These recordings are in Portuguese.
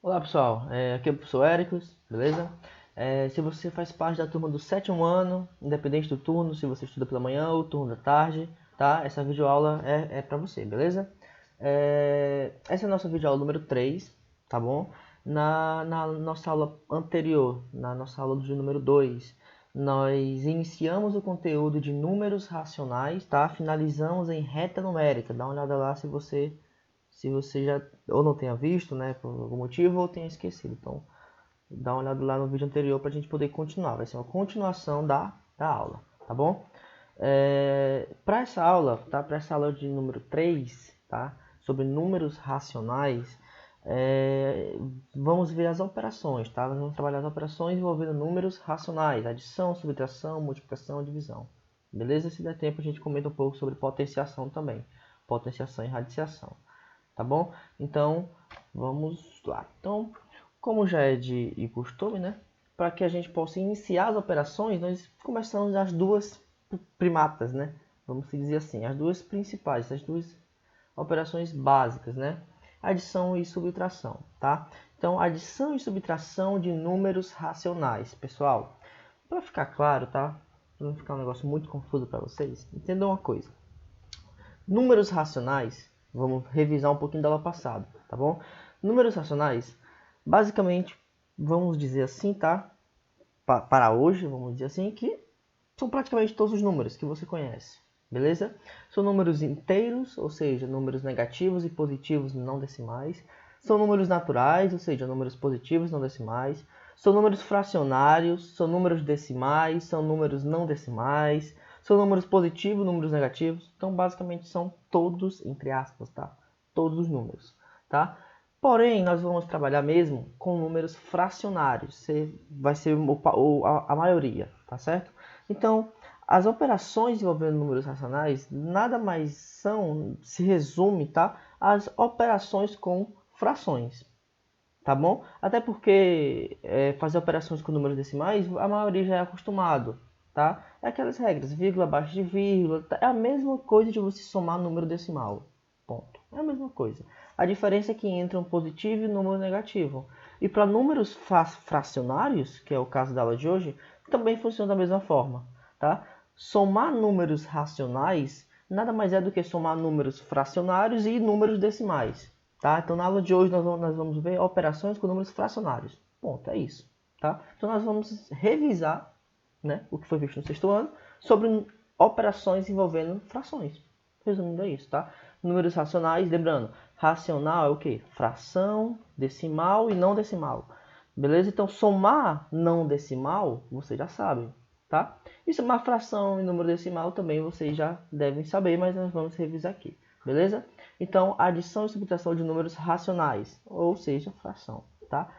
Olá pessoal, aqui é o professor Éricles, beleza? Se você faz parte da turma do sétimo ano, independente do turno, se você estuda pela manhã ou turno da tarde, tá? Essa videoaula é para você, beleza? Essa é a nossa videoaula número 3, tá bom? Na nossa aula anterior, na nossa aula de número 2, nós iniciamos o conteúdo de números racionais, tá? Finalizamos em reta numérica, dá uma olhada lá se você já ou não tenha visto, né, por algum motivo, ou tenha esquecido. Então, dá uma olhada lá no vídeo anterior para a gente poder continuar. Vai ser uma continuação da aula, tá bom? Para essa aula, tá? Para essa aula de número 3, tá? Sobre números racionais, vamos ver as operações, tá? Nós vamos trabalhar as operações envolvendo números racionais, adição, subtração, multiplicação, divisão. Beleza? Se der tempo, a gente comenta um pouco sobre potenciação também. Potenciação e radiciação. Tá bom? Então, vamos lá. Então, como já é de costume, né? Para que a gente possa iniciar as operações, nós começamos as duas primatas, né? Vamos dizer assim, as duas principais, as duas operações básicas, né? Adição e subtração, tá? Então, adição e subtração de números racionais. Pessoal, para ficar claro, tá? Para não ficar um negócio muito confuso para vocês, entendam uma coisa. Números racionais, vamos revisar um pouquinho da aula passada, tá bom? Números racionais, basicamente, vamos dizer assim, tá? Para hoje, vamos dizer assim, que são praticamente todos os números que você conhece, beleza? São números inteiros, ou seja, números negativos e positivos não decimais. São números naturais, ou seja, números positivos não decimais. São números fracionários, são números decimais, são números não decimais. São números positivos, números negativos. Então, basicamente, são todos, entre aspas, tá? Todos os números, tá? Porém, nós vamos trabalhar mesmo com números fracionários. Vai ser a maioria, tá certo? Então, as operações envolvendo números racionais nada mais são, se resume, tá? As operações com frações, tá bom? Até porque fazer operações com números decimais, a maioria já é acostumado, tá? É aquelas regras, vírgula abaixo de vírgula, é a mesma coisa de você somar número decimal, ponto. É a mesma coisa. A diferença é que entra um positivo e um número negativo. E para números fracionários, que é o caso da aula de hoje, também funciona da mesma forma, tá? Somar números racionais nada mais é do que somar números fracionários e números decimais. Tá? Então, na aula de hoje, nós vamos ver operações com números fracionários. Ponto, é isso. Tá? Então, nós vamos revisar, né, o que foi visto no sexto ano sobre operações envolvendo frações. Resumindo, é isso. Tá? Números racionais, lembrando, racional é o quê? Fração, decimal e não decimal. Beleza? Então, somar não decimal, vocês já sabem. Tá? E somar fração e número decimal também vocês já devem saber, mas nós vamos revisar aqui. Beleza? Então, adição e subtração de números racionais, ou seja, fração, tá?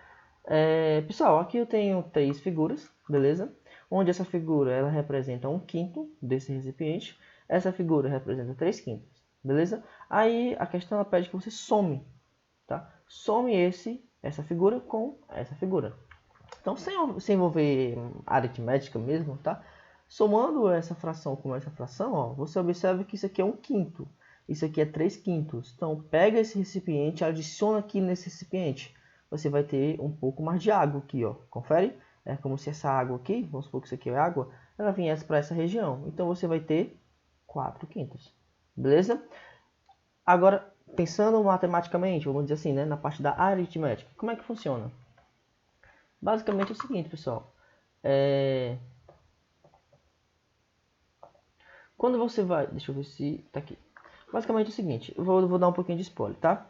Pessoal, aqui eu tenho 3 figuras, beleza? Onde essa figura ela representa 1/5 desse recipiente, essa figura representa 3/5, beleza? Aí a questão ela pede que você some, tá? Some essa figura com essa figura. Então, sem envolver aritmética mesmo, tá? Somando essa fração com essa fração, ó, você observa que isso aqui é 1/5. Isso aqui é 3/5. Então, pega esse recipiente e adiciona aqui nesse recipiente. Você vai ter um pouco mais de água aqui, ó. Confere? É como se essa água aqui, vamos supor que isso aqui é água, ela viesse para essa região. Então, você vai ter 4/5. Beleza? Agora, pensando matematicamente, vamos dizer assim, né, na parte da aritmética, como é que funciona? Basicamente é o seguinte, pessoal. Quando você vai... Deixa eu ver se tá aqui. Basicamente é o seguinte. Eu vou dar um pouquinho de spoiler, tá?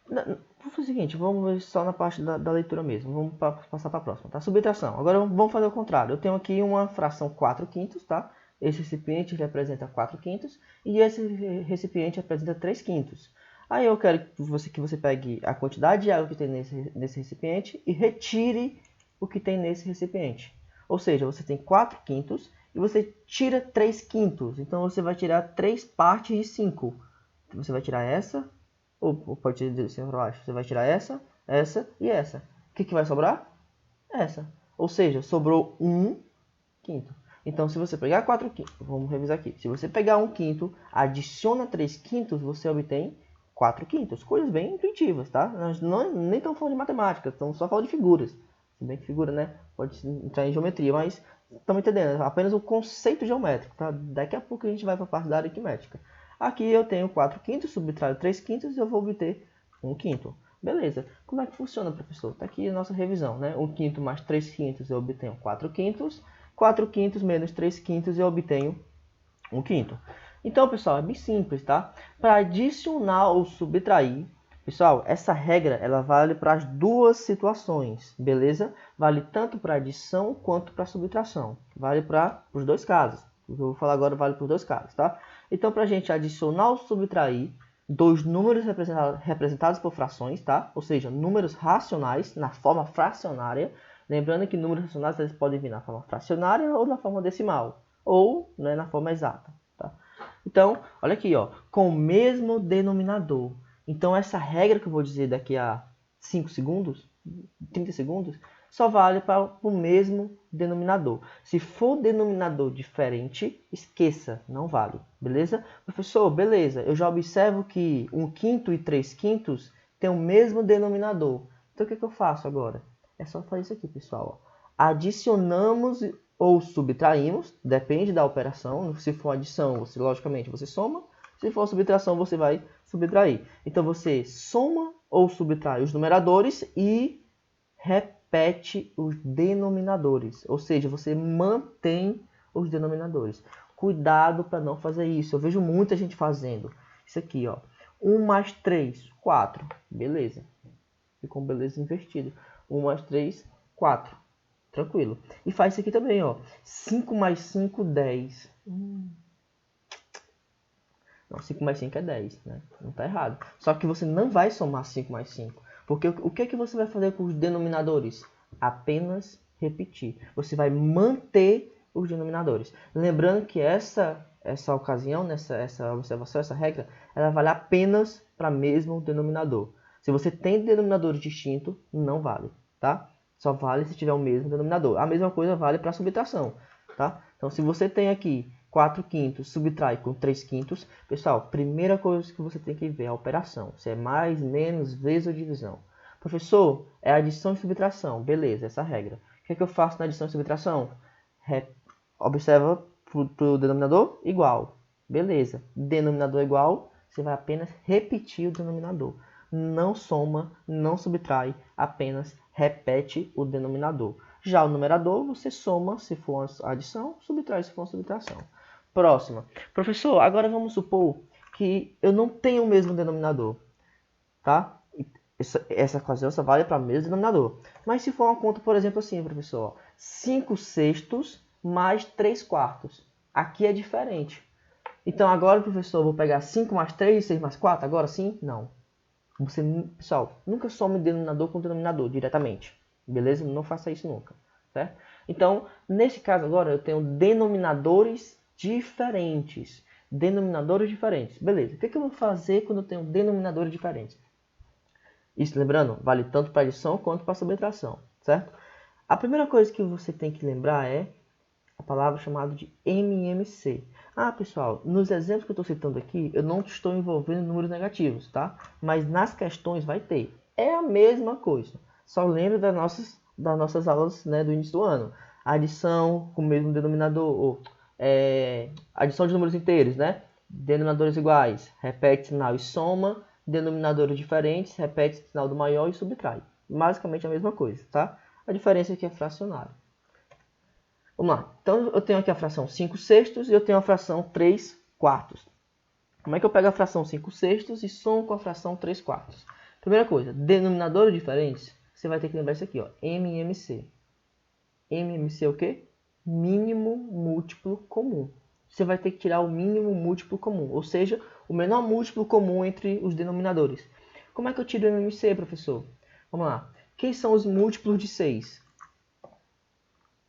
Vamos fazer o seguinte. Vamos ver só na parte da leitura mesmo. Vamos passar para a próxima, tá? Subtração. Agora vamos fazer o contrário. Eu tenho aqui uma fração 4/5, tá? Esse recipiente representa 4/5 e esse recipiente representa 3/5. Aí eu quero que você pegue a quantidade de água que tem nesse recipiente e retire o que tem nesse recipiente. Ou seja, você tem 4/5 e você tira 3/5. Então você vai tirar 3 partes de 5. Você vai tirar essa, ou pode ser de cima para baixo. Você vai tirar essa, essa e essa. O que vai sobrar? Essa. Ou seja, sobrou 1/5. Então, se você pegar 4/5, vamos revisar aqui. Se você pegar 1/5, adiciona 3/5, você obtém 4/5. Coisas bem intuitivas, tá? Nós nem estamos falando de matemática, estamos só falando de figuras. Se bem que figura, né, pode entrar em geometria, mas estamos entendendo, apenas o conceito geométrico, tá? Daqui a pouco a gente vai para a parte da aritmética. Aqui eu tenho 4/5, subtraio 3/5 e eu vou obter 1/5. Beleza. Como é que funciona, professor? Está aqui a nossa revisão, né? 1/5 mais 3/5 eu obtenho 4/5. 4/5 menos 3/5 eu obtenho 1/5. Então, pessoal, é bem simples, tá? Para adicionar ou subtrair, pessoal, essa regra ela vale para as duas situações, beleza? Vale tanto para adição quanto para subtração. Vale para os dois casos. O que eu vou falar agora vale para os dois casos, tá? Então, para a gente adicionar ou subtrair dois números representados por frações, tá? Ou seja, números racionais na forma fracionária. Lembrando que números racionais eles podem vir na forma fracionária ou na forma decimal, ou, né, na forma exata. Tá? Então, olha aqui, ó, com o mesmo denominador. Então, essa regra que eu vou dizer daqui a 5 segundos, 30 segundos, só vale para o mesmo denominador. Se for denominador diferente, esqueça, não vale. Beleza? Professor, beleza, eu já observo que 1/5 e 3/5 têm o mesmo denominador. Então, o que eu faço agora? É só fazer isso aqui, pessoal. Adicionamos ou subtraímos, depende da operação. Se for adição, você, logicamente, você soma. Se for subtração, você vai subtrair. Então, você soma ou subtrai os numeradores e repete os denominadores. Ou seja, você mantém os denominadores. Cuidado para não fazer isso. Eu vejo muita gente fazendo isso aqui, ó. 1 mais 3, 4. Beleza. Ficou um beleza invertido. 1 mais 3, 4. Tranquilo. E faz isso aqui também, ó. 5 mais 5, 10. Não, 5 mais 5 é 10, né? Não tá errado. Só que você não vai somar 5 mais 5. Porque o que é que você vai fazer com os denominadores? Apenas repetir. Você vai manter os denominadores. Lembrando que essa ocasião, essa observação, essa regra, ela vale apenas para mesmo denominador. Se você tem denominadores distintos, não vale, tá? Só vale se tiver o mesmo denominador. A mesma coisa vale para a subtração, tá? Então, se você tem aqui 4/5 subtrai com 3/5, pessoal, primeira coisa que você tem que ver é a operação. Se é mais, menos, vezes ou divisão. Professor, é adição e subtração. Beleza, essa regra. O que é que eu faço na adição e subtração? Observa para o denominador igual. Beleza. Denominador igual, você vai apenas repetir o denominador. Não soma, não subtrai, apenas repete o denominador. Já o numerador, você soma se for uma adição, subtrai se for uma subtração. Próxima. Professor, agora vamos supor que eu não tenho o mesmo denominador. Tá? Essa ocasião só vale para o mesmo denominador. Mas se for uma conta, por exemplo, assim, professor, 5/6 mais 3/4. Aqui é diferente. Então agora, professor, eu vou pegar 5 mais 3, 6 mais 4? Agora sim? Não. Você, pessoal, nunca some denominador com denominador diretamente. Beleza? Não faça isso nunca. Certo? Então, nesse caso agora, eu tenho denominadores diferentes. Denominadores diferentes. Beleza. O que eu vou fazer quando eu tenho denominadores diferentes? Isso, lembrando, vale tanto para adição quanto para subtração. Certo? A primeira coisa que você tem que lembrar é a palavra chamada de MMC. Ah, pessoal, nos exemplos que eu estou citando aqui, eu não estou envolvendo números negativos, tá? Mas nas questões vai ter. É a mesma coisa. Só lembra das nossas aulas, né, do início do ano. Adição com o mesmo denominador, ou adição de números inteiros, né? Denominadores iguais, repete sinal e soma. Denominadores diferentes, repete sinal do maior e subtrai. Basicamente a mesma coisa, tá? A diferença aqui é fracionário. Vamos lá. Então, eu tenho aqui a fração 5/6 e eu tenho a fração 3/4. Como é que eu pego a fração 5/6 e somo com a fração 3/4? Primeira coisa, denominadores diferentes, você vai ter que lembrar isso aqui, ó, MMC. MMC é o quê? Mínimo múltiplo comum. Você vai ter que tirar o mínimo múltiplo comum, ou seja, o menor múltiplo comum entre os denominadores. Como é que eu tiro o MMC, professor? Vamos lá. Quem são os múltiplos de 6?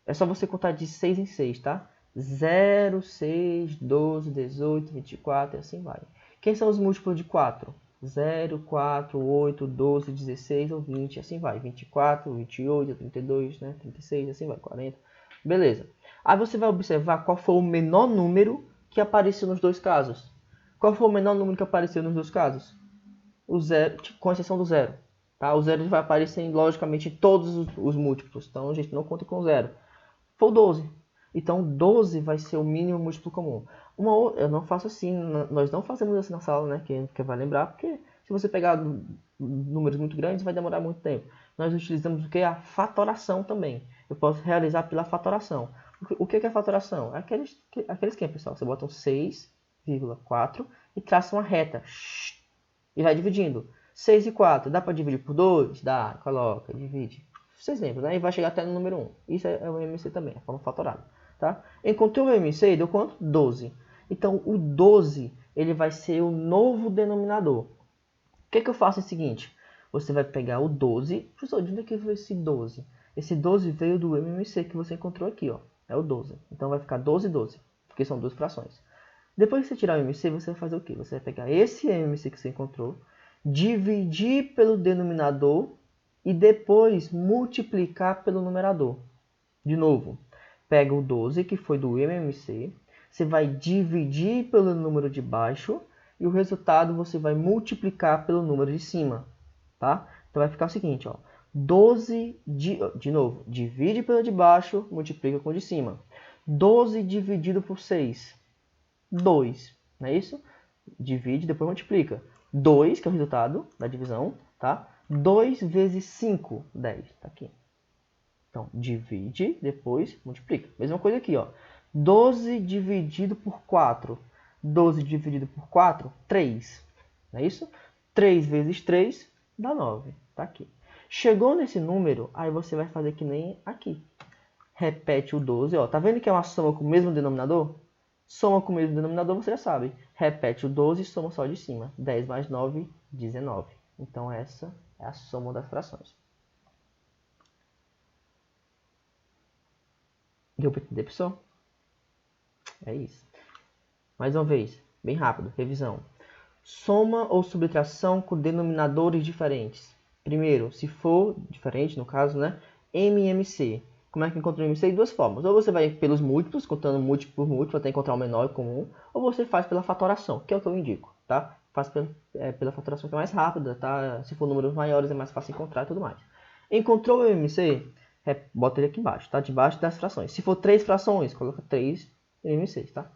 É só você contar de 6 em 6, tá? 0, 6, 12, 18, 24 e assim vai. Quem são os múltiplos de 4? 0, 4, 8, 12, 16 ou 20, assim vai. 24, 28, 32, né? 36, assim vai. 40. Beleza. Aí você vai observar qual foi o menor número que apareceu nos dois casos. Qual foi o menor número que apareceu nos dois casos? o zero, com exceção do zero. Tá? O zero vai aparecer logicamente em todos os múltiplos, então a gente não conta com zero. Foi o 12. Então 12 vai ser o mínimo múltiplo comum. Eu não faço assim, nós não fazemos assim na sala, né? Que vai lembrar, porque se você pegar números muito grandes vai demorar muito tempo. Nós utilizamos o que? A fatoração também. Eu posso realizar pela fatoração. O que é fatoração? É aquele esquema, pessoal. Você bota um 6,4 e traça uma reta. E vai dividindo. 6 e 4, dá para dividir por 2? Dá, coloca, divide. Vocês lembram, né? E vai chegar até no número 1. Isso é o MMC também, a forma fatorada. Tá? Encontrei o MMC e deu quanto? 12. Então, o 12 ele vai ser o novo denominador. O que eu faço é o seguinte. Você vai pegar o 12. Professor, de onde é que veio esse 12? Esse 12 veio do MMC que você encontrou aqui. Ó. É o 12. Então, vai ficar 12 e 12. Porque são duas frações. Depois que você tirar o MMC, você vai fazer o quê? Você vai pegar esse MMC que você encontrou, dividir pelo denominador e depois multiplicar pelo numerador. De novo, pega o 12, que foi do MMC, você vai dividir pelo número de baixo e o resultado você vai multiplicar pelo número de cima. Tá? Então vai ficar o seguinte, ó, 12, de novo, divide pelo de baixo, multiplica com o de cima. 12 dividido por 6, 2, não é isso? Divide, depois multiplica. 2, que é o resultado da divisão, tá? 2 vezes 5, 10, tá aqui. Então, divide, depois multiplica. Mesma coisa aqui, ó. 12 dividido por 4. 12 dividido por 4, 3. Não é isso? 3 vezes 3 dá 9. Tá aqui. Chegou nesse número, aí você vai fazer que nem aqui. Repete o 12, ó. Tá vendo que é uma soma com o mesmo denominador? Soma com o mesmo denominador, você já sabe. Repete o 12 e soma só de cima. 10 mais 9, 19. Então, essa é a soma das frações. Deu para entender, pessoal? É isso. Mais uma vez, bem rápido, revisão. Soma ou subtração com denominadores diferentes. Primeiro, se for diferente, no caso, né? MMC. Como é que encontra o MMC? De duas formas. Ou você vai pelos múltiplos, contando múltiplo por múltiplo até encontrar o menor e comum. Ou você faz pela fatoração, que é o que eu indico, tá? Faz pela fatoração que é mais rápida, tá? Se for números maiores é mais fácil encontrar e tudo mais. Encontrou o MMC? Bota ele aqui embaixo, tá? Debaixo das frações. Se for 3 frações, coloca 3 MMCs, tá?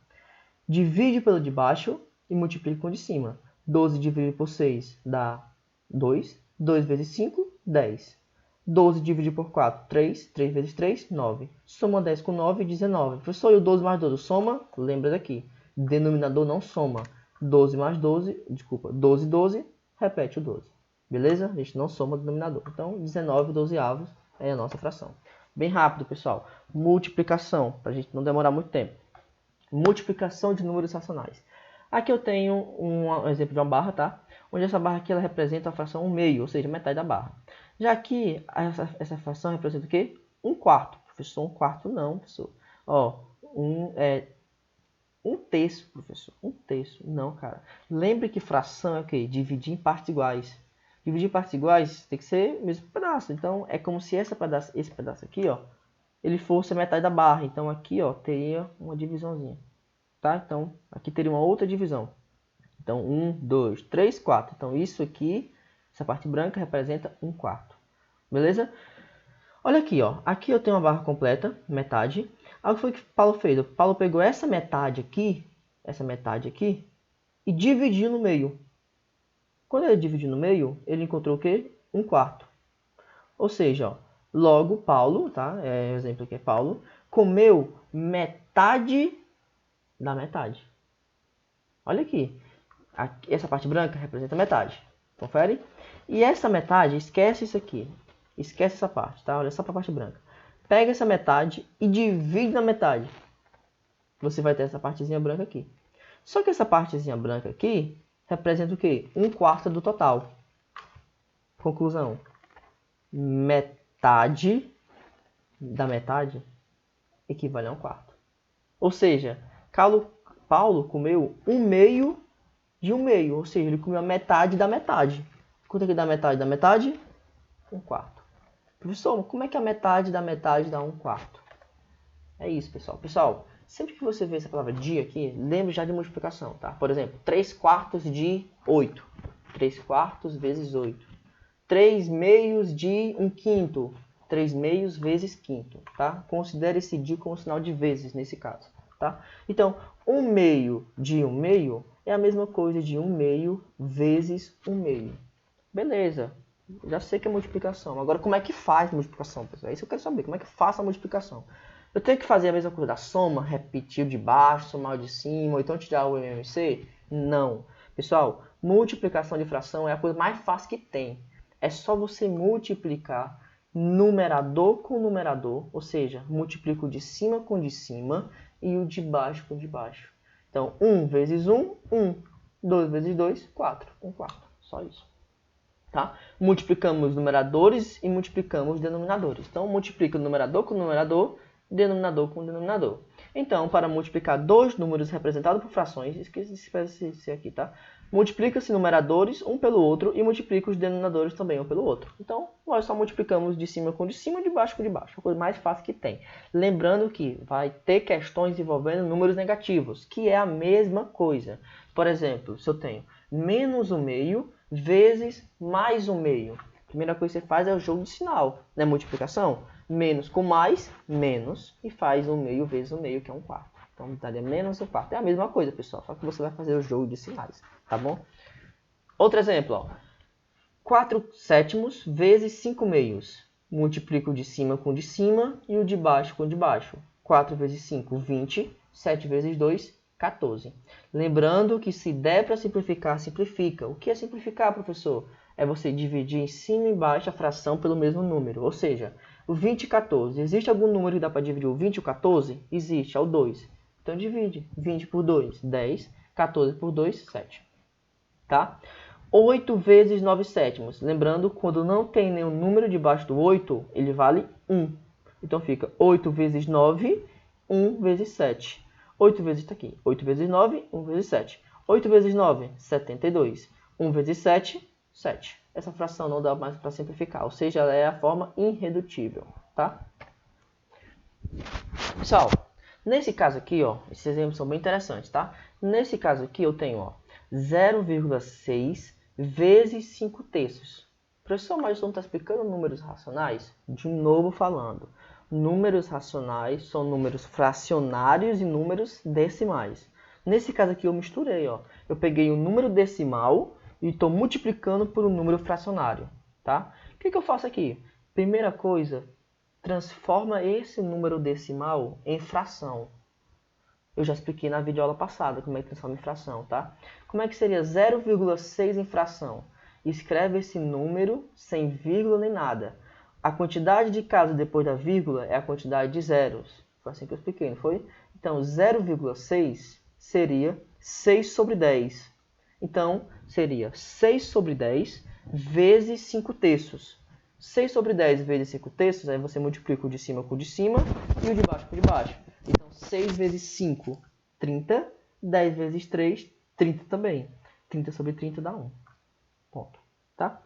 Divide pelo de baixo e multiplica com o de cima. 12 dividido por 6 dá 2. 2 vezes 5, 10. 12 dividido por 4, 3. 3 vezes 3, 9. Soma 10 com 9, 19. Professor, e o 12 mais 12? Soma, lembra daqui. Denominador não soma. 12 mais 12, desculpa, 12, 12, repete o 12. Beleza? A gente não soma o denominador. Então, 19 12avos é a nossa fração. Bem rápido, pessoal. Multiplicação, para a gente não demorar muito tempo. Multiplicação de números racionais. Aqui eu tenho um exemplo de uma barra, tá? Onde essa barra aqui ela representa a fração 1/2, ou seja, metade da barra. Já aqui, essa fração representa o quê? 1/4. Professor, 1/4 não, professor. Ó, um terço, professor. 1/3. Não, cara. Lembre que fração é o quê? Dividir em partes iguais. Dividir em partes iguais tem que ser o mesmo pedaço. Então, é como se esse pedaço aqui, ó, ele fosse a metade da barra. Então, aqui, ó, teria uma divisãozinha. Tá? Então, aqui teria uma outra divisão. Então, 1, 2, 3, 4. Então, isso aqui, essa parte branca, representa 1/4. Beleza? Olha aqui, ó. Aqui eu tenho uma barra completa, metade. Aí o que foi que Paulo fez? O Paulo pegou essa metade aqui, e dividiu no meio. Quando ele dividiu no meio, ele encontrou o quê? 1/4. Ou seja, ó, logo Paulo, tá? O exemplo aqui é Paulo, comeu metade da metade. Olha aqui. Essa parte branca representa metade. Confere? E essa metade, esquece isso aqui. Esquece essa parte, tá? Olha só para a parte branca. Pega essa metade e divide na metade. Você vai ter essa partezinha branca aqui. Só que essa partezinha branca aqui representa o quê? 1/4 do total. Conclusão. Metade da metade equivale a 1/4. Ou seja, Paulo comeu 1/2 de 1/2. Ou seja, ele comeu a metade da metade. Quanto é que dá metade da metade? 1/4. Professor, como é que a metade da metade dá 1/4? É isso, pessoal. Pessoal, sempre que você vê essa palavra de aqui, lembre já de multiplicação, tá? Por exemplo, 3/4 de 8. 3 quartos vezes 8. 3 meios de 1/5. 3 meios vezes quinto, tá? Considere esse de como sinal de vezes nesse caso, tá? Então, 1 meio de 1 meio é a mesma coisa de 1 meio vezes 1 meio. Beleza, já sei que é multiplicação. Agora, como é que faz multiplicação, pessoal? É isso que eu quero saber, como é que faço a multiplicação? Eu tenho que fazer a mesma coisa da soma, repetir o de baixo, somar o de cima, ou então tirar o MMC? Não. Pessoal, multiplicação de fração é a coisa mais fácil que tem. É só você multiplicar numerador com numerador, ou seja, multiplico o de cima com o de cima e o de baixo com o de baixo. Então, 1 vezes 1, 1. 2 vezes 2, 4. 1 quarto. Só isso. Tá? Multiplicamos numeradores e multiplicamos denominadores. Então, multiplica o numerador com o numerador, denominador com o denominador. Então, para multiplicar dois números representados por frações, esquece esse aqui, tá? Multiplica-se numeradores um pelo outro e multiplica os denominadores também um pelo outro. Então, nós só multiplicamos de cima com de cima e de baixo com de baixo. A coisa mais fácil que tem. Lembrando que vai ter questões envolvendo números negativos, que é a mesma coisa. Por exemplo, se eu tenho menos 1 meio vezes mais 1 meio. A primeira coisa que você faz é o jogo de sinal, né? Multiplicação. Menos com mais, menos, e faz 1 meio vezes 1 meio, que é 1 quarto. Então, daria menos 1 quarto. É a mesma coisa, pessoal, só que você vai fazer o jogo de sinais, tá bom? Outro exemplo, ó. 4 sétimos vezes 5 meios. Multiplico o de cima com o de cima e o de baixo com o de baixo. 4 vezes 5, 20. 7 vezes 2, 14. Lembrando que se der para simplificar, simplifica. O que é simplificar, professor? É você dividir em cima e embaixo a fração pelo mesmo número. Ou seja, o 20 e 14. Existe algum número que dá para dividir o 20 e o 14? Existe, é o 2. Então divide. 20 por 2, 10. 14 por 2, 7. Tá? 8 vezes 9 sétimos. Lembrando, quando não tem nenhum número debaixo do 8, ele vale 1. Então fica 8 vezes 9, 1 vezes 7. 8 vezes está aqui. 8 vezes 9, 1 vezes 7. 8 vezes 9, 72. 1 vezes 7, 7. Essa fração não dá mais para simplificar, ou seja, ela é a forma irredutível, tá? Pessoal, nesse caso aqui, ó, esses exemplos são bem interessantes, tá? Nesse caso aqui eu tenho, ó, 0,6 vezes 5 terços. Professor, mas não está explicando números racionais? De novo falando. Números racionais são números fracionários e números decimais. Nesse caso aqui eu misturei, ó. Eu peguei o número decimal e estou multiplicando por um número fracionário, tá? O que eu faço aqui? Primeira coisa, transforma esse número decimal em fração. Eu já expliquei na videoaula passada como é que transforma em fração, tá? Como é que seria 0,6 em fração? Escreve esse número sem vírgula nem nada. A quantidade de casas depois da vírgula é a quantidade de zeros. Foi assim que eu expliquei, não foi? Então, 0,6 seria 6 sobre 10. Então, seria 6 sobre 10 vezes 5 terços. 6 sobre 10 vezes 5 terços, aí você multiplica o de cima com o de cima e o de baixo com o de baixo. Então, 6 vezes 5, 30. 10 vezes 3, 30 também. 30 sobre 30 dá 1. Ponto. Tá?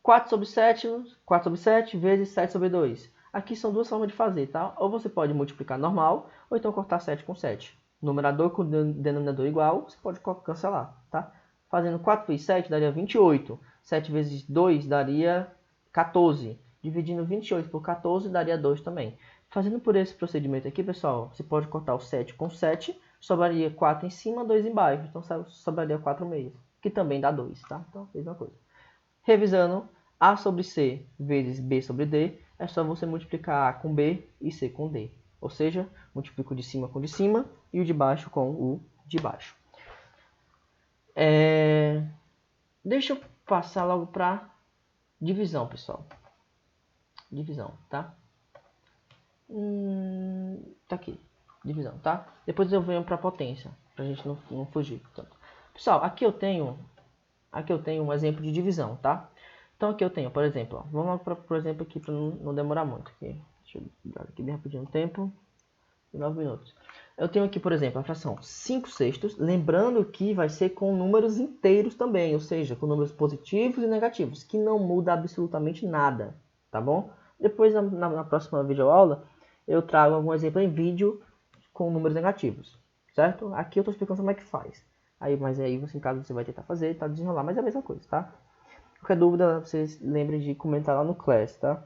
4 sobre 7 vezes 7 sobre 2. Aqui são duas formas de fazer, tá? Ou você pode multiplicar normal, ou então cortar 7 com 7. Numerador com denominador igual, você pode cancelar, tá? Fazendo 4 vezes 7 daria 28. 7 vezes 2 daria 14. Dividindo 28 por 14 daria 2 também. Fazendo por esse procedimento aqui, pessoal, você pode cortar o 7 com 7, sobraria 4 em cima, 2 embaixo. Então sobraria 4 meios, que também dá 2, tá? Então, mesma coisa. Revisando, A sobre C vezes B sobre D, é só você multiplicar A com B e C com D. Ou seja, multiplico o de cima com o de cima e o de baixo com o de baixo. Deixa eu passar logo para divisão, pessoal. Divisão, tá? Tá aqui, divisão, tá? Depois eu venho para potência, pra gente não fugir tanto. Pessoal, aqui eu tenho um exemplo de divisão, tá? Então aqui eu tenho, por exemplo, ó, vamos lá por exemplo aqui para não demorar muito. Aqui. Deixa eu dar aqui bem rapidinho o tempo. 9 minutos. Eu tenho aqui, por exemplo, a fração 5 sextos, lembrando que vai ser com números inteiros também, ou seja, com números positivos e negativos, que não muda absolutamente nada, tá bom? Depois, na próxima videoaula, eu trago algum exemplo em vídeo com números negativos, certo? Aqui eu estou explicando como é que faz. Mas aí você, em casa, você vai tentar fazer, tá, desenrolar, mas é a mesma coisa, tá? Qualquer dúvida, vocês lembrem de comentar lá no Class, tá?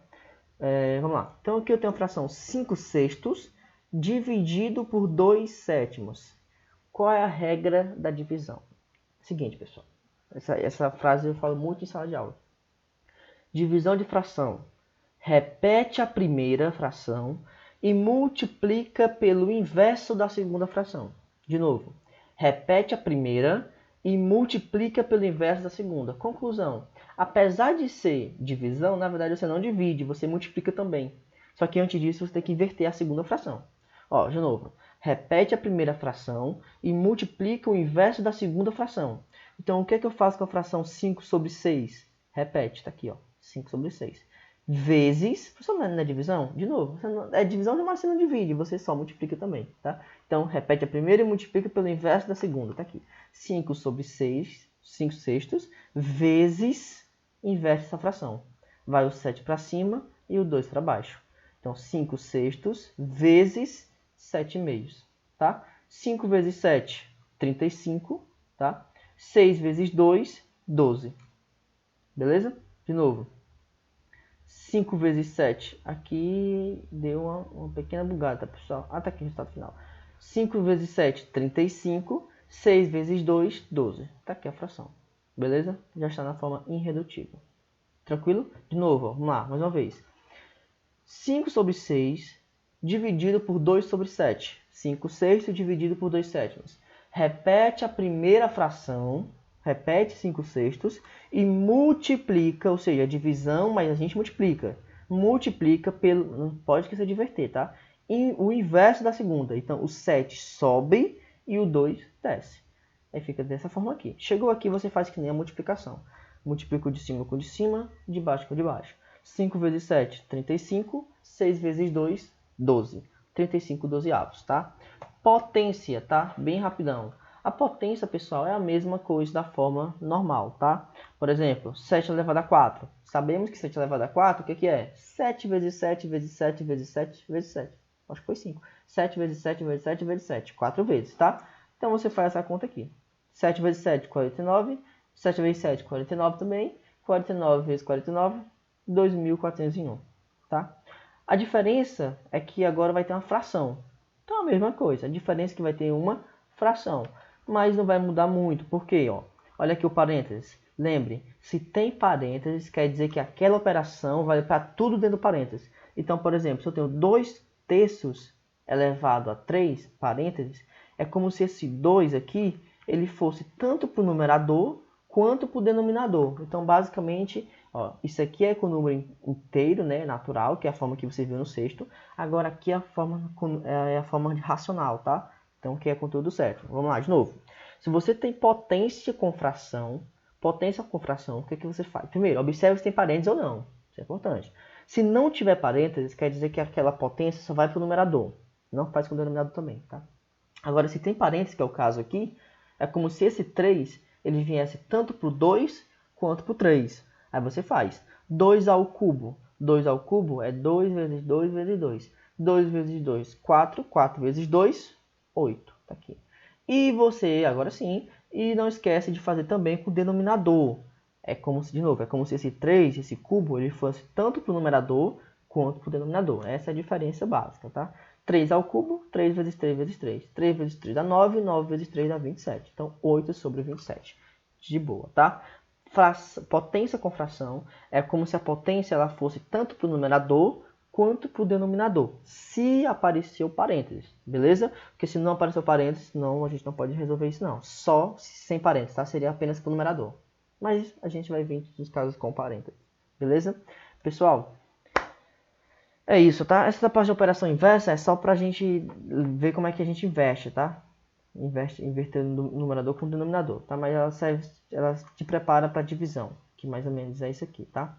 Vamos lá. Então aqui eu tenho a fração 5/6 dividido por 2/7. Qual é a regra da divisão? Seguinte, pessoal. Essa frase eu falo muito em sala de aula. Divisão de fração. Repete a primeira fração e multiplica pelo inverso da segunda fração. De novo. Repete a primeira e multiplica pelo inverso da segunda. Conclusão. Apesar de ser divisão, na verdade você não divide, você multiplica também. Só que antes disso você tem que inverter a segunda fração. Ó, de novo. Repete a primeira fração e multiplica o inverso da segunda fração. Então, o que é que eu faço com a fração 5/6? Repete, está aqui, ó, 5/6. Vezes, você não é divisão? De novo, é divisão, mas você não divide, você só multiplica também, tá? Então, repete a primeira e multiplica pelo inverso da segunda, tá aqui. 5/6, 5/6, vezes, inverte essa fração. Vai o 7 para cima e o 2 para baixo. Então, 5/6 vezes 7/2, tá? 5 vezes 7, 35, tá? 6 vezes 2, 12. Beleza? De novo. 5 vezes 7. Aqui deu uma pequena bugada, tá, pessoal? Tá aqui o resultado final. 5 vezes 7, 35. 6 vezes 2, 12. Tá aqui a fração. Beleza? Já está na forma irredutível. Tranquilo? De novo, ó, vamos lá, mais uma vez. 5/6 dividido por 2/7. 5/6 dividido por 2/7. Repete a primeira fração, repete 5/6 e multiplica, ou seja, a divisão, mas a gente multiplica pelo, não pode esquecer de inverter, tá? E o inverso da segunda. Então, o 7 sobe e o 2 desce. Aí fica dessa forma aqui. Chegou aqui, você faz que nem a multiplicação. Multiplica o de cima com o de cima, de baixo com o de baixo. 5 vezes 7, 35. 6 vezes 2, 12. 35 dozeavos, tá? Potência, tá? Bem rapidão. A potência, pessoal, é a mesma coisa da forma normal, tá? Por exemplo, 7 elevado a 4. Sabemos que 7 elevado a 4, o que é? 7 vezes 7 vezes 7 vezes 7 vezes 7. Acho que foi 5. 7 vezes 7 vezes 7 vezes 7. 4 vezes, tá? Então você faz essa conta aqui. 7 vezes 7, 49. 7 vezes 7, 49 também. 49 vezes 49, 2.401, tá? A diferença é que agora vai ter uma fração. Então, a mesma coisa. A diferença é que vai ter uma fração. Mas não vai mudar muito. Por quê? Ó, olha aqui o parênteses. Lembre, se tem parênteses, quer dizer que aquela operação vale para tudo dentro do parênteses. Então, por exemplo, se eu tenho 2/3 elevado a 3, parênteses, é como se esse 2 aqui, ele fosse tanto para o numerador quanto para o denominador. Então, basicamente, ó, isso aqui é com o número inteiro, né, natural, que é a forma que você viu no sexto. Agora aqui é a forma de racional, tá? Então, que é com tudo certo. Vamos lá, de novo. Se você tem potência com fração, o que você faz? Primeiro, observe se tem parênteses ou não. Isso é importante. Se não tiver parênteses, quer dizer que aquela potência só vai para o numerador. Não faz com o denominador também, tá? Agora, se tem parênteses, que é o caso aqui, é como se esse 3 ele viesse tanto para o 2 quanto para o 3. Aí você faz 2 ao cubo. 2 ao cubo é 2 vezes 2 vezes 2. 2 vezes 2, 4. 4 vezes 2, 8. Tá aqui. E você, agora sim, e não esquece de fazer também com o denominador. É como se, de novo, é como se esse 3, esse cubo, ele fosse tanto para o numerador quanto para o denominador. Essa é a diferença básica, tá? 3 ao cubo, 3 vezes 3 vezes 3. 3 vezes 3 dá 9, 9 vezes 3 dá 27. Então, 8 sobre 27. De boa, tá? Potência com fração é como se a potência ela fosse tanto para o numerador quanto para o denominador, se apareceu parênteses, beleza? Porque se não apareceu parênteses, não, a gente não pode resolver isso não. Só sem parênteses, tá? Seria apenas para o numerador. Mas a gente vai ver nos casos com parênteses, beleza? Pessoal, é isso, tá? Essa parte de operação inversa é só para a gente ver como é que a gente investe, tá? Invertendo o numerador com o denominador, tá? Mas ela te prepara para divisão, que mais ou menos é isso aqui, tá?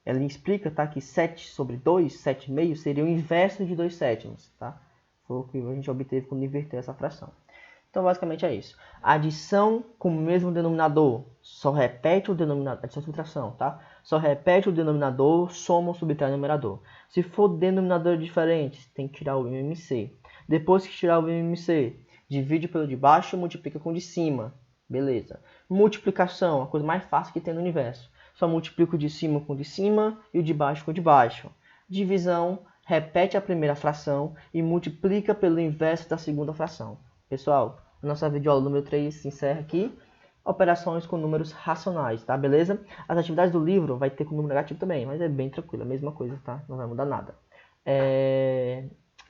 Ela explica, tá, que 7 sobre 2, 7/2, seria o inverso de 2/7, tá? Foi o que a gente obteve quando inverteu essa fração. Então, basicamente é isso. Adição com o mesmo denominador, só repete o denominador, adição subtração, tá? Só repete o denominador, soma ou subtrai o numerador. Se for denominadores diferentes, tem que tirar o MMC. Depois que tirar o MMC, Divide pelo de baixo, multiplica com o de cima. Beleza. Multiplicação, a coisa mais fácil que tem no universo. Só multiplica o de cima com o de cima e o de baixo com o de baixo. Divisão, repete a primeira fração e multiplica pelo inverso da segunda fração. Pessoal, a nossa videoaula número 3 se encerra aqui. Operações com números racionais, tá? Beleza? As atividades do livro vai ter com número negativo também, mas é bem tranquilo, a mesma coisa, tá? Não vai mudar nada.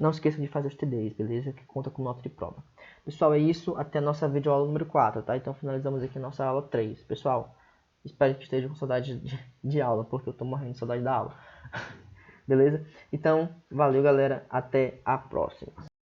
Não esqueçam de fazer os TDs, beleza? Que conta com nota de prova. Pessoal, é isso. Até a nossa videoaula número 4, tá? Então finalizamos aqui a nossa aula 3. Pessoal, espero que estejam com saudade de aula, porque eu tô morrendo de saudade da aula. Beleza? Então, valeu, galera. Até a próxima.